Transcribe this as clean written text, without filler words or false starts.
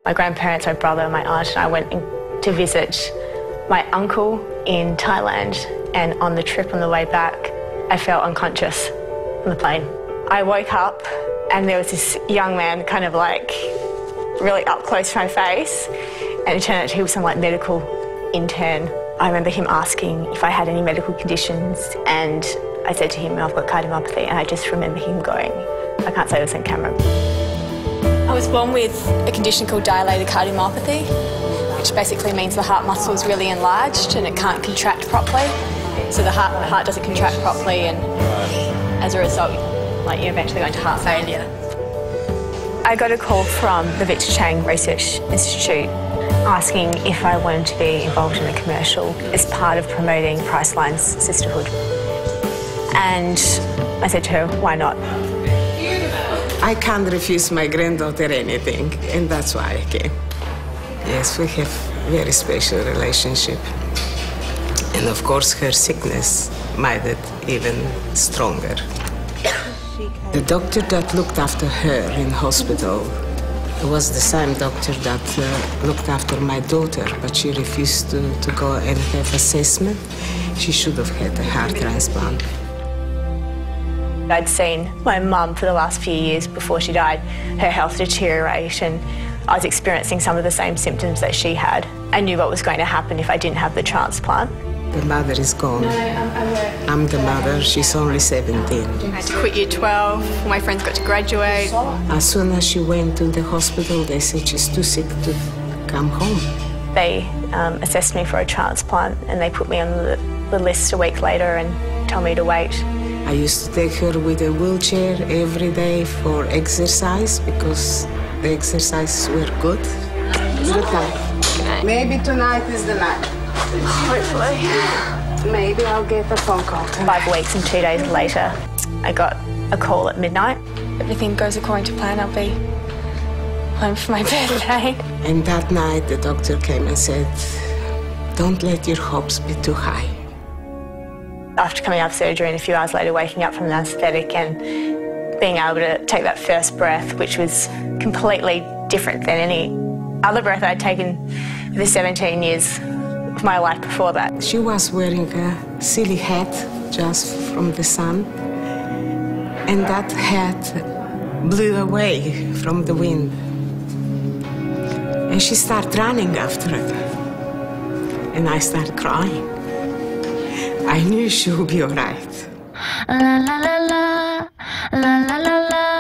My grandparents, my brother, my aunt and I went to visit my uncle in Thailand, and on the trip on the way back, I felt unconscious on the plane. I woke up and there was this young man kind of like really up close to my face, and it turned out he was some like medical intern. I remember him asking if I had any medical conditions, and I said to him, I've got cardiomyopathy, and I just remember him going, I can't say this on camera. I was born with a condition called dilated cardiomyopathy, which basically means the heart muscle is really enlarged and it can't contract properly. So the heart doesn't contract properly, and as a result, like, you're eventually going to heart failure. I got a call from the Victor Chang Research Institute asking if I wanted to be involved in a commercial as part of promoting Priceline's Sisterhood. And I said to her, why not? I can't refuse my granddaughter anything, and that's why I came. Yes, we have a very special relationship. And of course, her sickness made it even stronger. The doctor that looked after her in hospital was the same doctor that looked after my daughter, but she refused to go and have assessment. She should have had a heart transplant. I'd seen my mum for the last few years before she died, her health deteriorate, and I was experiencing some of the same symptoms that she had. I knew what was going to happen if I didn't have the transplant. The mother is gone. I'm the mother, she's only 17. I had to quit year 12, my friends got to graduate. As soon as she went to the hospital, they said she's too sick to come home. They assessed me for a transplant, and they put me on the list a week later and told me to wait. I used to take her with a wheelchair every day for exercise because the exercises were good. Good night. Maybe tonight is the night. Hopefully. Maybe I'll get a phone call tonight. 5 weeks and 2 days later, I got a call at midnight. Everything goes according to plan, I'll be home for my birthday. And that night, the doctor came and said, don't let your hopes be too high. After coming out of surgery and a few hours later waking up from an anaesthetic and being able to take that first breath, which was completely different than any other breath I'd taken for the 17 years of my life before that. She was wearing a silly hat just from the sun, and that hat blew away from the wind. And she started running after it, and I started crying. I knew she would be all right. La la la la, la la la la.